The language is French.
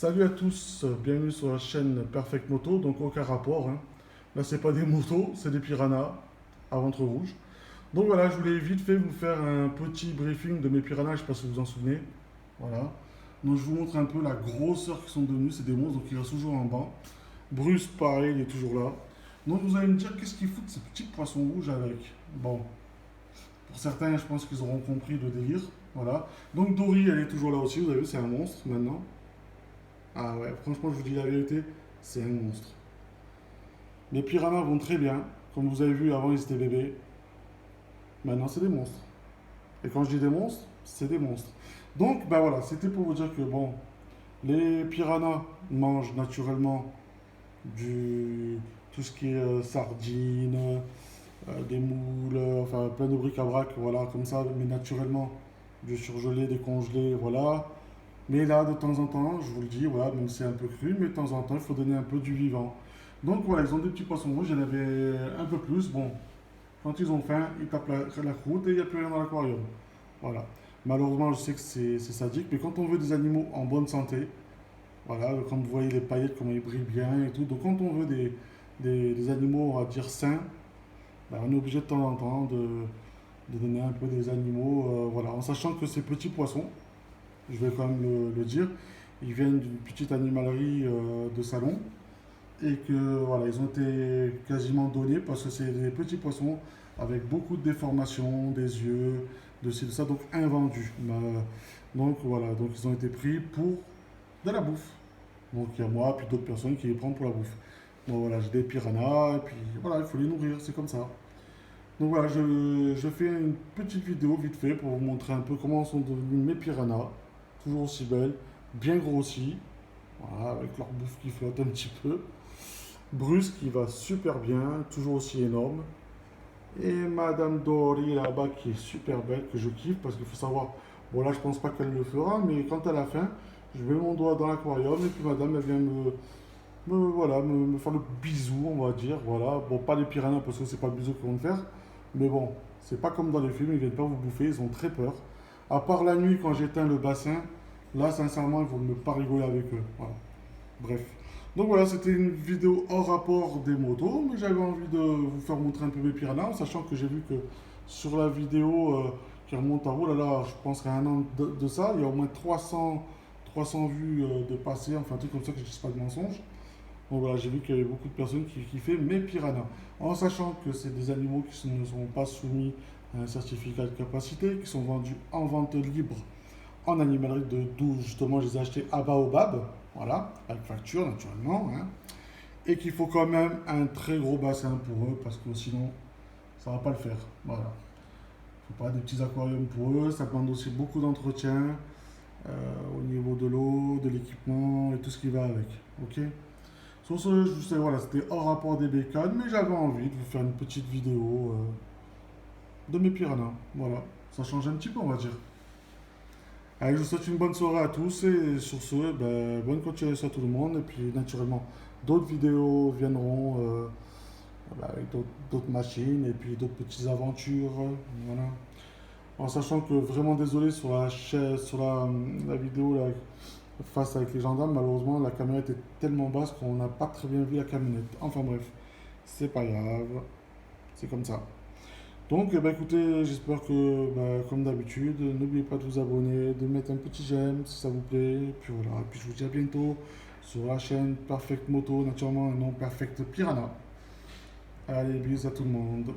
Salut à tous, bienvenue sur la chaîne Perfect Moto, donc aucun rapport, hein. Là c'est pas des motos, c'est des piranhas à ventre rouge. Donc voilà, je voulais vite fait vous faire un petit briefing de mes piranhas, je sais pas si vous vous en souvenez. Voilà. Donc je vous montre un peu la grosseur qu'ils sont devenus, c'est des monstres, donc ils restent toujours en bas. Bruce pareil, il est toujours là. Donc vous allez me dire qu'est-ce qu'ils foutent ces petits poissons rouges avec. Bon, pour certains je pense qu'ils auront compris le délire. Voilà. Donc Dory elle est toujours là aussi, vous avez vu c'est un monstre maintenant. Ah ouais, franchement, je vous dis la vérité, c'est un monstre. Les piranhas vont très bien. Comme vous avez vu, avant, ils étaient bébés. Maintenant, c'est des monstres. Et quand je dis des monstres, c'est des monstres. Donc, ben voilà, c'était pour vous dire que, bon, les piranhas mangent naturellement tout ce qui est sardines, des moules, enfin, plein de bric-à-brac, voilà, comme ça, mais naturellement, du surgelé, des congelés, voilà. Mais là, de temps en temps, je vous le dis, voilà, même si c'est un peu cru, mais de temps en temps, il faut donner un peu du vivant. Donc voilà, ils ont des petits poissons rouges, il y en avait un peu plus. Bon, quand ils ont faim, ils tapent la croûte et il n'y a plus rien dans l'aquarium. Voilà. Malheureusement, je sais que c'est sadique, mais quand on veut des animaux en bonne santé, voilà, comme vous voyez les paillettes, comment ils brillent bien et tout, donc quand on veut des animaux, on va dire sains, ben, on est obligé de temps en temps de donner un peu des animaux, voilà, en sachant que ces petits poissons, je vais quand même le dire. Ils viennent d'une petite animalerie de salon et que voilà, ils ont été quasiment donnés parce que c'est des petits poissons avec beaucoup de déformations, des yeux, de ci, de ça, donc invendus. Donc voilà, donc ils ont été pris pour de la bouffe. Donc il y a moi, puis d'autres personnes qui les prennent pour la bouffe. Donc voilà, j'ai des piranhas, et puis voilà, il faut les nourrir, c'est comme ça. Donc voilà, je fais une petite vidéo vite fait pour vous montrer un peu comment sont devenus mes piranhas. Toujours aussi belles, bien grossis, voilà, avec leur bouffe qui flotte un petit peu. Bruce qui va super bien, toujours aussi énorme. Et Madame Dory là-bas qui est super belle, que je kiffe parce qu'il faut savoir, bon là je pense pas qu'elle le fera, mais quand elle a faim, je mets mon doigt dans l'aquarium et puis Madame elle vient voilà, me faire le bisou, on va dire. Voilà, bon pas les piranhas parce que c'est pas le bisou qu'ils vont me faire, mais bon, c'est pas comme dans les films, ils viennent pas vous bouffer, ils ont très peur. À part la nuit quand j'éteins le bassin, là sincèrement ils vont ne pas rigoler avec eux. Voilà. Bref. Donc voilà, c'était une vidéo hors rapport des motos, mais j'avais envie de vous faire montrer un peu mes piranhas, en sachant que j'ai vu que sur la vidéo qui remonte à, oh là là, je pense qu'à un an de ça, il y a au moins 300 vues de passé, enfin un truc comme ça que je ne dis pas de mensonge. Donc voilà, j'ai vu qu'il y avait beaucoup de personnes qui kiffaient mes piranhas, en sachant que c'est des animaux qui ne sont pas soumis à un certificat de capacité, qui sont vendus en vente libre en animalerie, d'où justement je les ai achetés à Baobab, voilà, avec facture naturellement, hein, et qu'il faut quand même un très gros bassin pour eux parce que sinon ça va pas le faire. Voilà. Il faut pas des petits aquariums pour eux, ça demande aussi beaucoup d'entretien au niveau de l'eau, de l'équipement et tout ce qui va avec. Ok. Sur ce, je sais, voilà, c'était hors rapport des bécanes, mais j'avais envie de vous faire une petite vidéo de mes piranhas. Voilà, ça change un petit peu, on va dire. Allez, je vous souhaite une bonne soirée à tous et sur ce, ben, bonne continuation à tout le monde. Et puis naturellement, d'autres vidéos viendront avec d'autres machines et puis d'autres petites aventures. Voilà. En sachant que vraiment désolé sur la vidéo là, face avec les gendarmes, malheureusement la camionnette est tellement basse qu'on n'a pas très bien vu la camionnette. Enfin bref, c'est pas grave, c'est comme ça. Donc, bah, écoutez, j'espère que, bah, comme d'habitude, n'oubliez pas de vous abonner, de mettre un petit j'aime si ça vous plaît. Et puis voilà, et puis je vous dis à bientôt sur la chaîne Perfect Moto, naturellement, un nom Perfect Piranha. Allez, bisous à tout le monde.